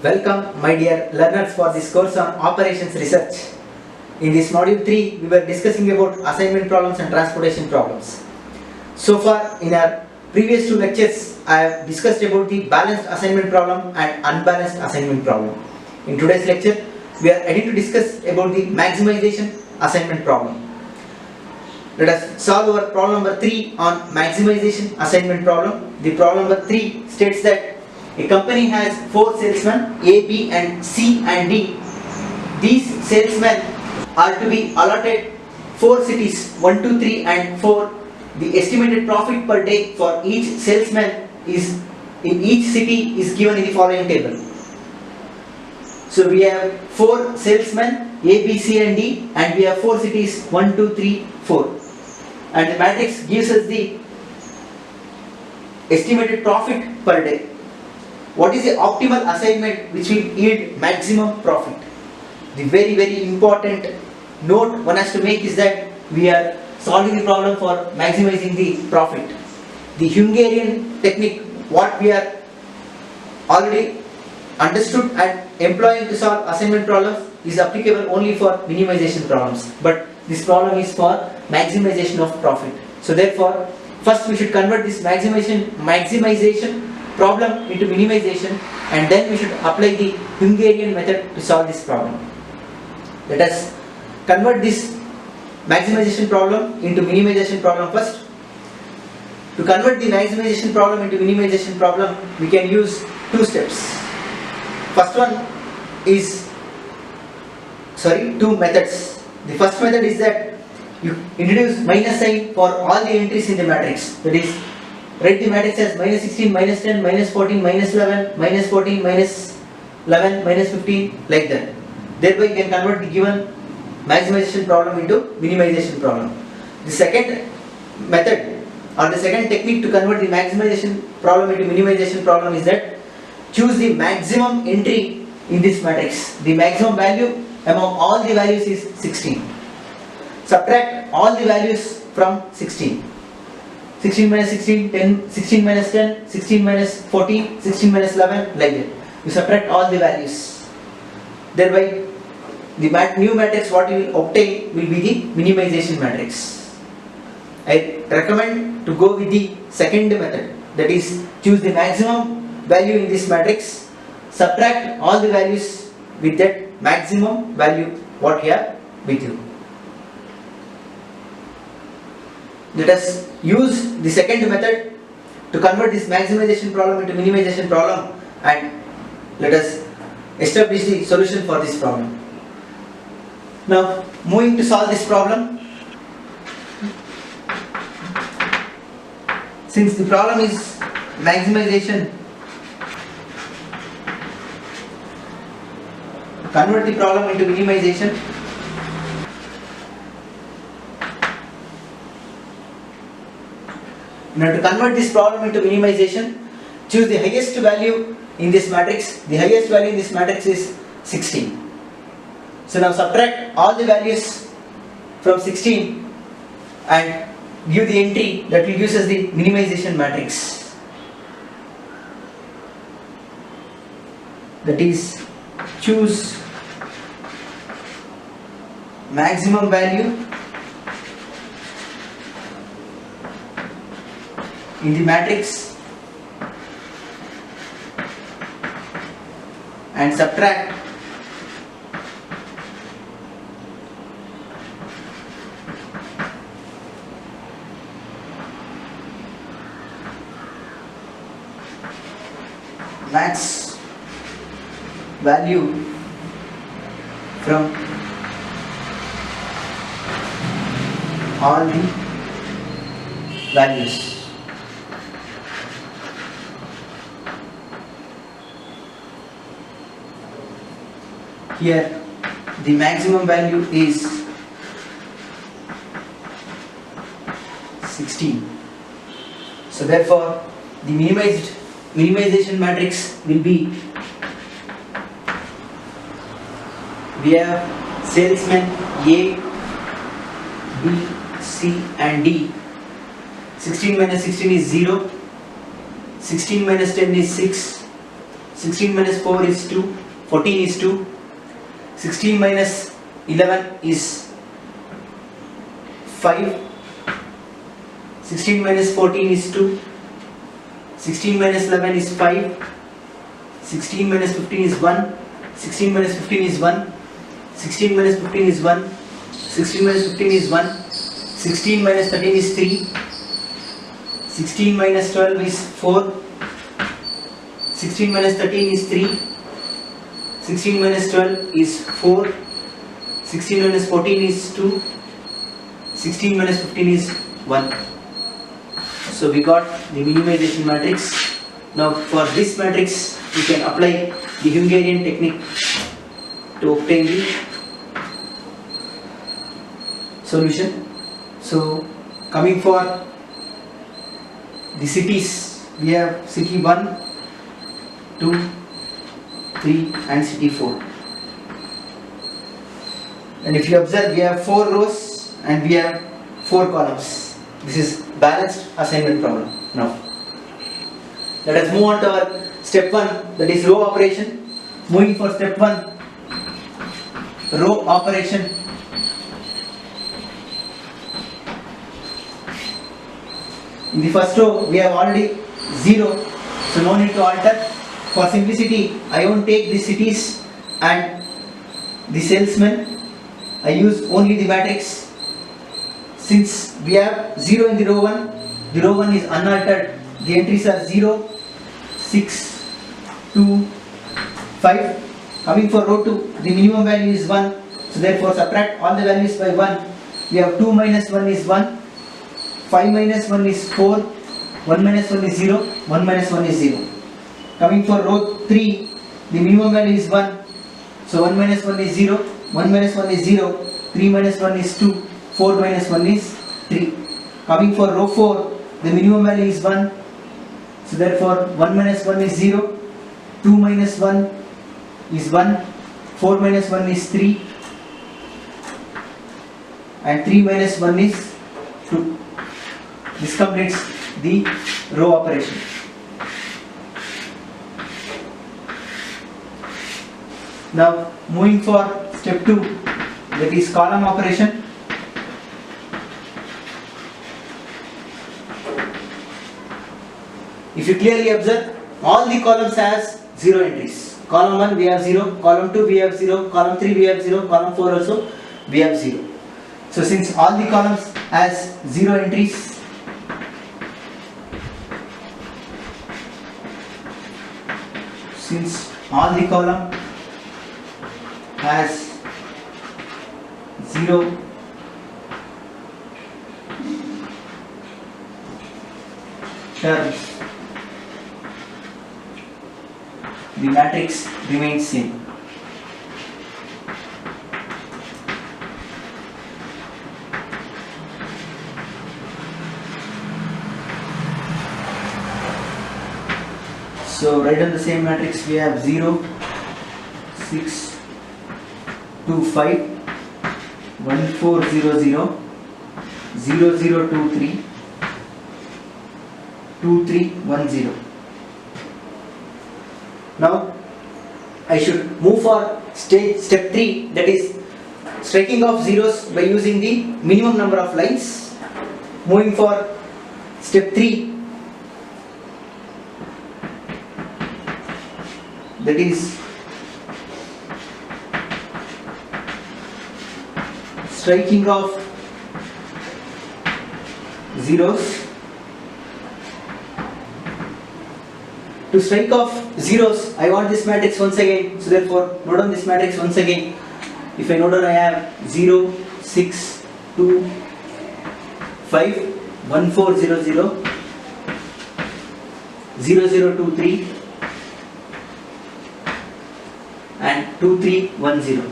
Welcome, my dear learners, for this course on Operations Research. In this module 3, we were discussing about assignment problems and transportation problems. So far, in our previous two lectures, I have discussed about the balanced assignment problem and unbalanced assignment problem. In today's lecture, we are ready to discuss about the maximization assignment problem. Let us solve our problem number 3 on maximization assignment problem. The problem number 3 states that a company has 4 salesmen A, B and C and D. These salesmen are to be allotted 4 cities 1, 2, 3 and 4. The estimated profit per day for each salesman is in each city is given in the following table. So we have 4 salesmen A, B, C and D, and we have 4 cities 1, 2, 3, 4. And the matrix gives us the estimated profit per day. What is the optimal assignment which will yield maximum profit? The very important note one has to make is that we are solving the problem for maximizing the profit. The Hungarian technique, what we are already understood and employing to solve assignment problems, is applicable only for minimization problems. But this problem is for maximization of profit. So therefore, first we should convert this maximization problem into minimization, and then we should apply the Hungarian method to solve this problem. Let us convert this maximization problem into minimization problem first. To convert the maximization problem into minimization problem, we can use 2 steps. First one is, two methods. The first method is that you introduce minus sign for all the entries in the matrix. That is, write the matrix as minus 16, minus 10, minus 14, minus 11, minus 14, minus 11, minus 15, like that. Thereby you can convert the given maximization problem into minimization problem. The second method or the second technique to convert the maximization problem into minimization problem is that choose the maximum entry in this matrix. The maximum value among all the values is 16. Subtract all the values from 16. 16 minus 16, 10, 16 minus 10, 16 minus 14, 16 minus 11, like that. You subtract all the values. Thereby, the new matrix what you will obtain will be the minimization matrix. I recommend to go with the second method, that is, choose the maximum value in this matrix, subtract all the values with that maximum value what you have with you. Let us use the second method to convert this maximization problem into minimization problem, and let us establish the solution for this problem. Now, moving to solve this problem, since the problem is maximization, convert the problem into minimization. Now, to convert this problem into minimization, choose the highest value in this matrix. The highest value in this matrix is 16. So now subtract all the values from 16 and give the entry that will give us the minimization matrix. That is, choose maximum value in the matrix and subtract max value from all the values. Here the maximum value is 16. So therefore the minimization matrix will be, we have salesmen A, B, C and D. 16 minus 16 is 0. 16 minus 10 is 6. 16 minus 4 is 2, 14 is 2, 16 minus 11 is 5, 16 minus 14 is 2, 16 minus 11 is 5, 16 minus 15 is 1, 16 minus 15 is 1, 16 minus 15 is 1, 16 minus 15 is 1, 16 minus 13 is 3, 16 minus 12 is 4, 16 minus 13 is 3, 16 minus 12 is 4, 16 minus 14 is 2, 16 minus 15 is 1. So we got the minimization matrix. Now for this matrix we can apply the Hungarian technique to obtain the solution. So coming for the cities, we have city 1, 2, 3 and city 4. And if you observe, we have 4 rows and we have 4 columns. This is balanced assignment problem. Now let us move on to our step 1, that is row operation. Moving for step 1, row operation. In the first row we have already 0, so no need to alter. For simplicity, I won't take the cities and the salesmen. I use only the matrix. Since we have 0 in the row 1, the row 1 is unaltered. The entries are 0, 6, 2, 5. Coming for row 2, the minimum value is 1. So therefore subtract all the values by 1. We have 2 minus 1 is 1. 5 minus 1 is 4, 1 minus 1 is 0, 1 minus 1 is 0. Coming for row 3, the minimum value is 1, so 1 minus 1 is 0, 1 minus 1 is 0, 3 minus 1 is 2, 4 minus 1 is 3. Coming for row 4, the minimum value is 1, so therefore 1 minus 1 is 0, 2 minus 1 is 1, 4 minus 1 is 3 and 3 minus 1 is 2. This completes the row operation. Now moving for step 2, that is column operation. If you clearly observe, all the columns has 0 entries. Column 1 we have 0, column 2 we have 0, column 3 we have 0, column 4 also we have 0. So since all the columns has 0 entries, since all the column has 0 terms, the matrix remains same. So write down the same matrix. We have 0, 6, 2, 5, 1, 4, 0, 0, 0, 0, 2, 3, 2, 3, 1, 0. Now I should move for step 3, that is striking off zeros by using the minimum number of lines. Moving for step 3, that is striking off zeros. To strike off zeros, I want this matrix once again, so therefore note down this matrix once again. If I note down, I have 0, 6, 2, 5, 1, 4, 0, 0, 0, 0, 2, 3 and 2, 3, 1, 0.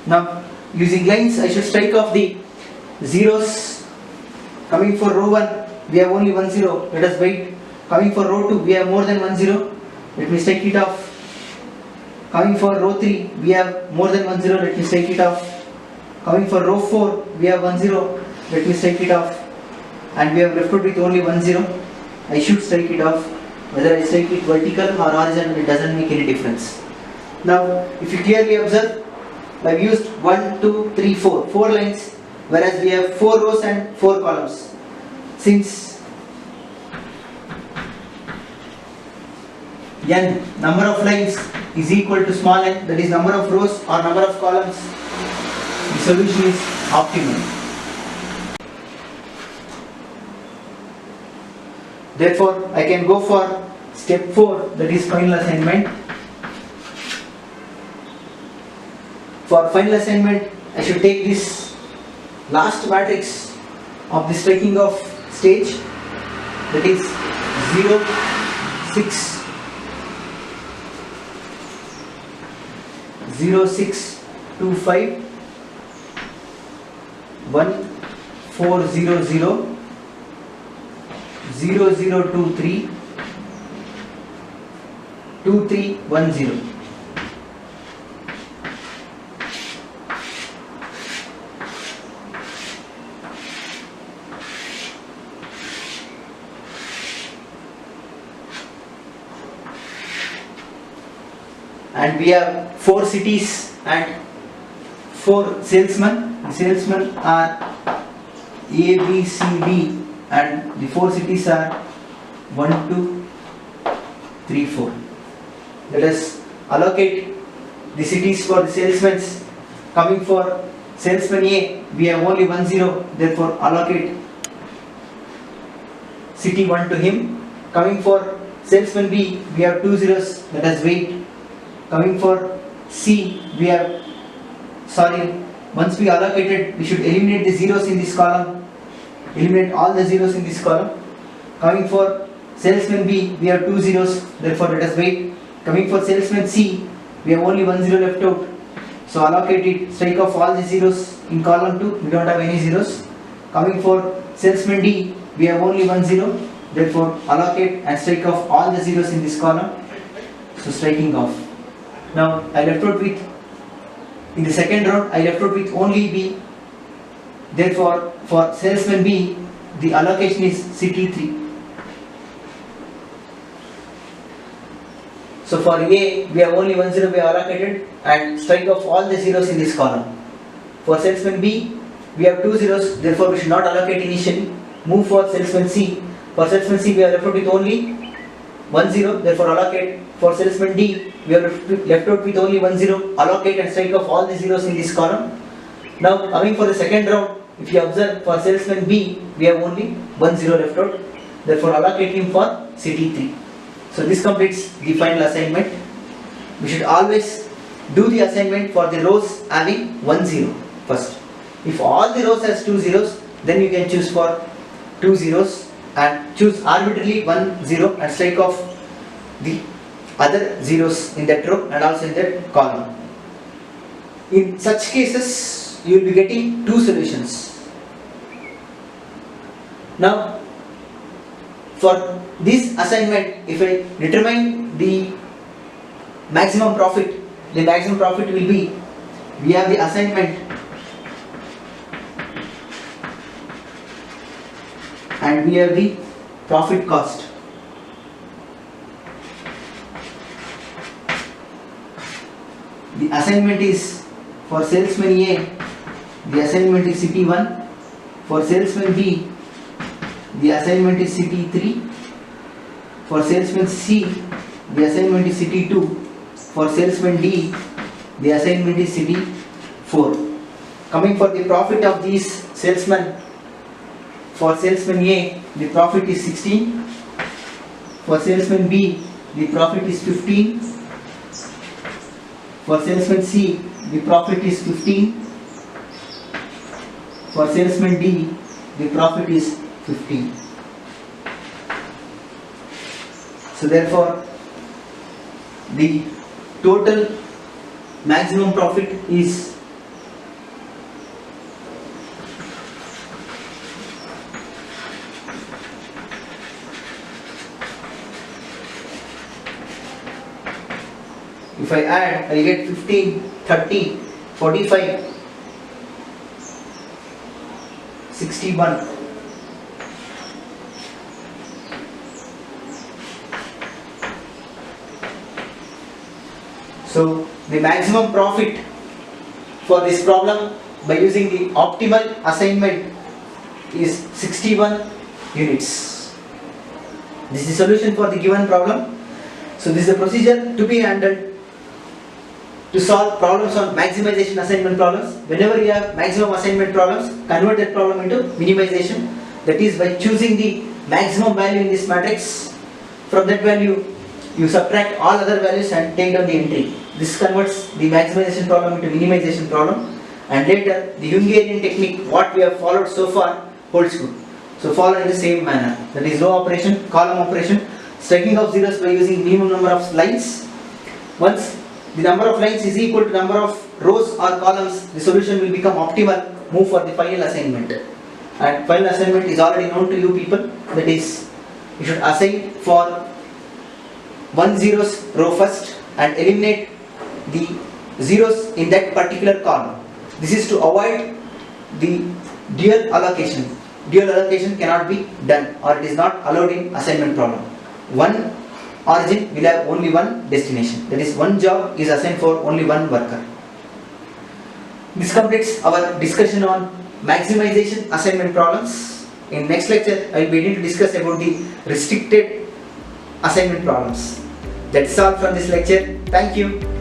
Now using lines, I should strike off the zeros. Coming for row 1, we have only 1 0, let us wait. Coming for row 2, we have more than 1 0, let me strike it off. Coming for row 3, we have more than 1 0, let me strike it off. Coming for row 4, we have 1 0, let me strike it off. And we have left out with only 1 0, I should strike it off. Whether I strike it vertical or horizontal, it doesn't make any difference. Now, if you clearly observe, I've used 1, 2, 3, 4, 4 lines, whereas we have 4 rows and 4 columns. Since n, number of lines, is equal to small n, that is number of rows or number of columns, the solution is optimal. Therefore, I can go for step 4, that is final assignment. For final assignment, I should take this last matrix of the striking of stage, that is 0, 6, 0, 6, 2, 5, 1, 4, 0, 0, 0, 0, 2, 3, 2, 3, 1, 0. And we have 4 cities and 4 salesmen. The salesmen are A, B, C, D, and the 4 cities are 1, 2, 3, 4. Let us allocate the cities for the salesmen. Coming for salesman A, we have only 1 0, therefore allocate city 1 to him. Coming for salesman B, we have 2 zeros, let us wait. Coming for C, we have, once we allocated, we should eliminate the zeros in this column. Eliminate all the zeros in this column. Coming for salesman B, we have 2 zeros, therefore let us wait. Coming for salesman C, we have only 1 zero left out. So allocate it, strike off all the zeros in column 2, we don't have any zeros. Coming for salesman D, we have only 1 zero, therefore allocate and strike off all the zeros in this column. So striking off. Now I left out with, in the second round, I left out with only B. Therefore, for salesman B, the allocation is city 3. So for A, we have only 1 zero we have allocated and strike off all the zeros in this column. For salesman B, we have 2 zeros, therefore we should not allocate initially. Move for salesman C. For salesman C, we are left out with only 1 0, therefore allocate. For salesman D, we are left out with only 1 0, allocate and strike off all the zeros in this column. Now coming for the second round, if you observe, for salesman B, we have only 1 0 left out, therefore allocate him for city 3. So this completes the final assignment. We should always do the assignment for the rows having 1 0 first. If all the rows has 2 zeros, then you can choose for 2 zeros and choose arbitrarily 1 0 and strike off the other zeros in that row and also in that column. In such cases, you will be getting 2 solutions. Now, for this assignment, if I determine the maximum profit, the maximum profit will be, we have the assignment and we have the profit cost. The assignment is for salesman A, the assignment is city 1. For salesman B, the assignment is city 3. For salesman C, the assignment is city 2. For salesman D, the assignment is city 4. Coming for the profit of these salesmen, for salesman A, the profit is 16. For salesman B, the profit is 15. For salesman C, the profit is 15. For salesman D, the profit is 15. So therefore, the total maximum profit is if I add, I get 15, 30, 45, 61. So the maximum profit for this problem by using the optimal assignment is 61 units. This is the solution for the given problem. So this is the procedure to be handled to solve problems on maximization assignment problems. Whenever you have maximum assignment problems, convert that problem into minimization. That is by choosing the maximum value in this matrix. From that value, you subtract all other values and take down the entry. This converts the maximization problem into minimization problem. And later, the Hungarian technique, what we have followed so far, holds good. So follow in the same manner. That is row operation, column operation, stacking of zeros by using minimum number of lines. Once the number of lines is equal to number of rows or columns, the solution will become optimal. Move for the final assignment. And final assignment is already known to you people. That is, you should assign for 1 zeros row first and eliminate the zeros in that particular column. This is to avoid the dual allocation. Dual allocation cannot be done, or it is not allowed in assignment problem. One origin will have only one destination. That is, one job is assigned for only one worker. This completes our discussion on maximization assignment problems. In next lecture, I will begin to discuss about the restricted assignment problems. That's all from this lecture. Thank you.